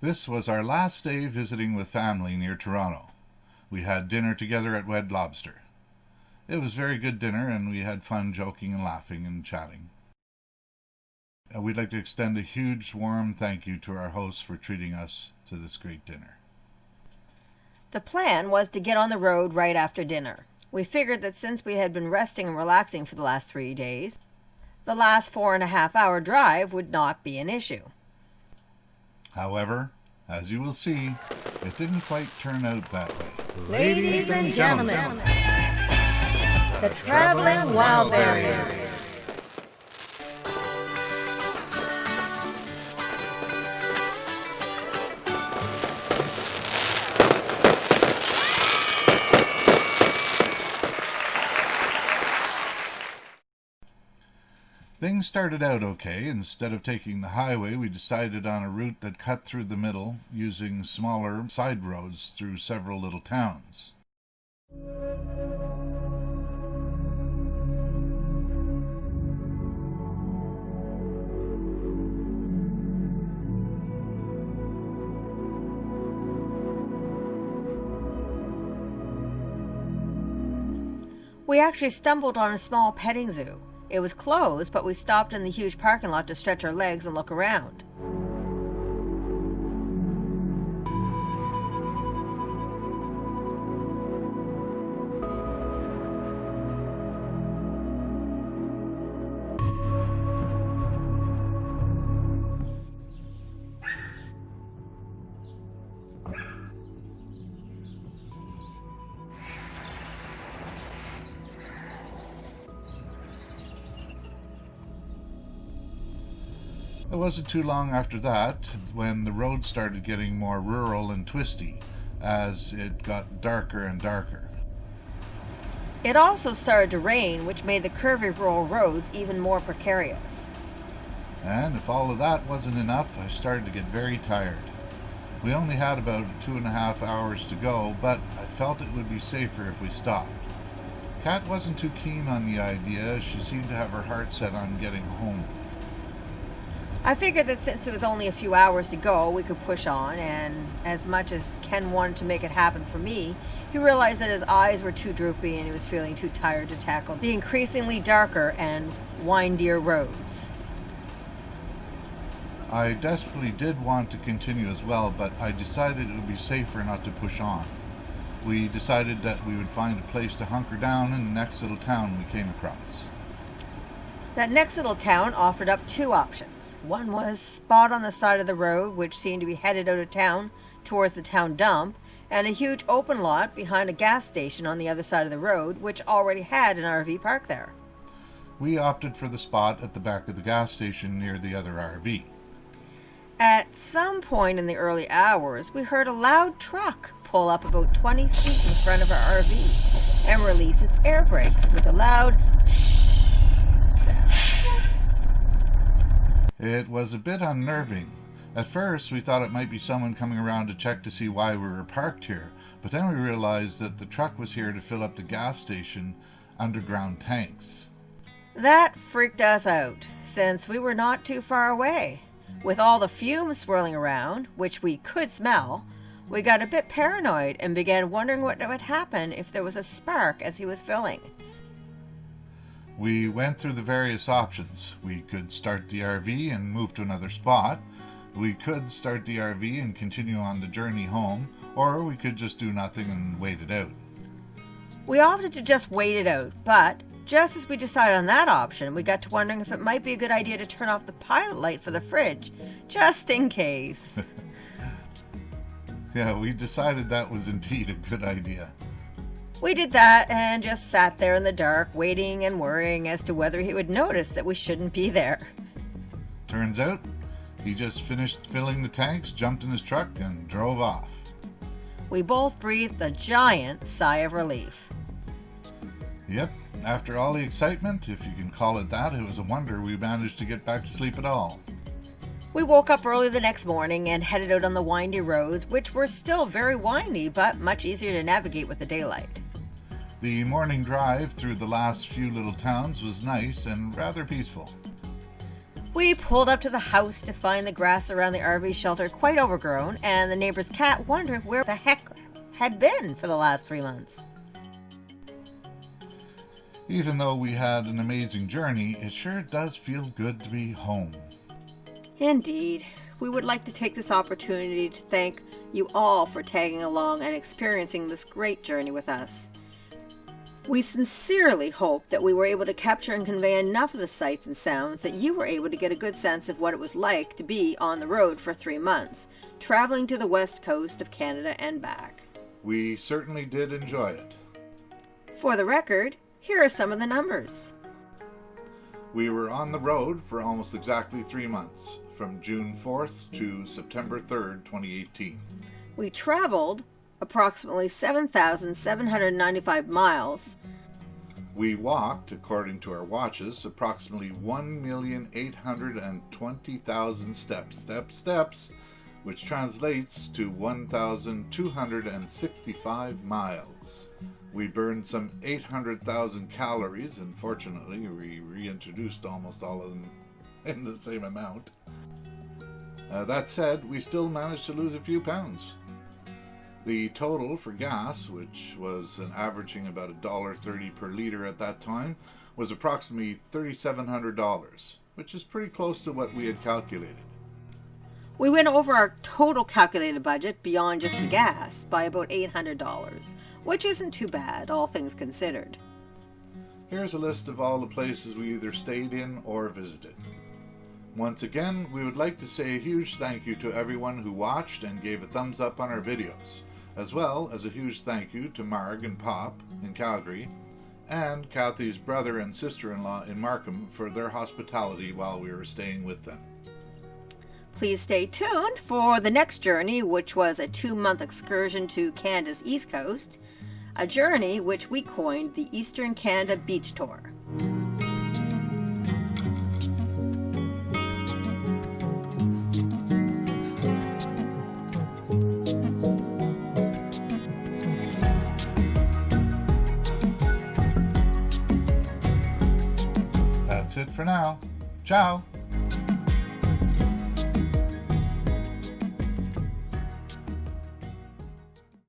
This was our last day visiting with family near Toronto. We had dinner together at Red Lobster. It was a very good dinner, and we had fun joking and laughing and chatting. We'd like to extend a huge warm thank you to our hosts for treating us to this great dinner. The plan was to get on the road right after dinner. We figured that since we had been resting and relaxing for the last 3 days, the last 4.5-hour drive would not be an issue. However, as you will see, it didn't quite turn out that way. Ladies and gentlemen, the Traveling Wildberries. Things started out okay. Instead of taking the highway, we decided on a route that cut through the middle, using smaller side roads through several little towns. We actually stumbled on a small petting zoo. It was closed, but we stopped in the huge parking lot to stretch our legs and look around. It wasn't too long after that when the road started getting more rural and twisty as it got darker and darker. It also started to rain, which made the curvy rural roads even more precarious. And if all of that wasn't enough, I started to get very tired. We only had about 2.5 hours to go, but I felt it would be safer if we stopped. Kat wasn't too keen on the idea. She seemed to have her heart set on getting home. I figured that since it was only a few hours to go, we could push on, and as much as Ken wanted to make it happen for me, he realized that his eyes were too droopy and he was feeling too tired to tackle the increasingly darker and windier roads. I desperately did want to continue as well, but I decided it would be safer not to push on. We decided that we would find a place to hunker down in the next little town we came across. That next little town offered up 2 options. One was spot on the side of the road, which seemed to be headed out of town towards the town dump, and a huge open lot behind a gas station on the other side of the road, which already had an RV park there. We opted for the spot at the back of the gas station near the other RV. At some point in the early hours, we heard a loud truck pull up about 20 feet in front of our RV and release its air brakes with a loud It was a bit unnerving. At first, we thought it might be someone coming around to check to see why we were parked here, but then we realized that the truck was here to fill up the gas station underground tanks. That freaked us out, since we were not too far away. With all the fumes swirling around, which we could smell, we got a bit paranoid and began wondering what would happen if there was a spark as he was filling. We went through the various options. We could start the RV and move to another spot. We could start the RV and continue on the journey home, or we could just do nothing and wait it out. We opted to just wait it out, but just as we decided on that option, we got to wondering if it might be a good idea to turn off the pilot light for the fridge, just in case. Yeah, we decided that was indeed a good idea. We did that and just sat there in the dark, waiting and worrying as to whether he would notice that we shouldn't be there. Turns out, he just finished filling the tanks, jumped in his truck, and drove off. We both breathed a giant sigh of relief. Yep, after all the excitement, if you can call it that, it was a wonder we managed to get back to sleep at all. We woke up early the next morning and headed out on the windy roads, which were still very windy, but much easier to navigate with the daylight. The morning drive through the last few little towns was nice and rather peaceful. We pulled up to the house to find the grass around the RV shelter quite overgrown, and the neighbor's cat wondered where the heck had been for the last 3 months. Even though we had an amazing journey, it sure does feel good to be home. Indeed. We would like to take this opportunity to thank you all for tagging along and experiencing this great journey with us. We sincerely hope that we were able to capture and convey enough of the sights and sounds that you were able to get a good sense of what it was like to be on the road for 3 months, traveling to the west coast of Canada and back. We certainly did enjoy it. For the record, here are some of the numbers. We were on the road for almost exactly 3 months, from June 4th to September 3rd, 2018. We traveled approximately 7,795 miles. We walked, according to our watches, approximately 1,820,000 steps, which translates to 1,265 miles. We burned some 800,000 calories, and fortunately we reintroduced almost all of them in the same amount. That said, we still managed to lose a few pounds. The total for gas, which was an averaging about $1.30 per liter at that time, was approximately $3,700, which is pretty close to what we had calculated. We went over our total calculated budget beyond just the gas by about $800, which isn't too bad, all things considered. Here's a list of all the places we either stayed in or visited. Once again, we would like to say a huge thank you to everyone who watched and gave a thumbs up on our videos, as well as a huge thank you to Marg and Pop in Calgary, and Kathy's brother and sister-in-law in Markham for their hospitality while we were staying with them. Please stay tuned for the next journey, which was a 2-month excursion to Canada's East Coast, a journey which we coined the Eastern Canada Beach Tour. That's it for now. Ciao!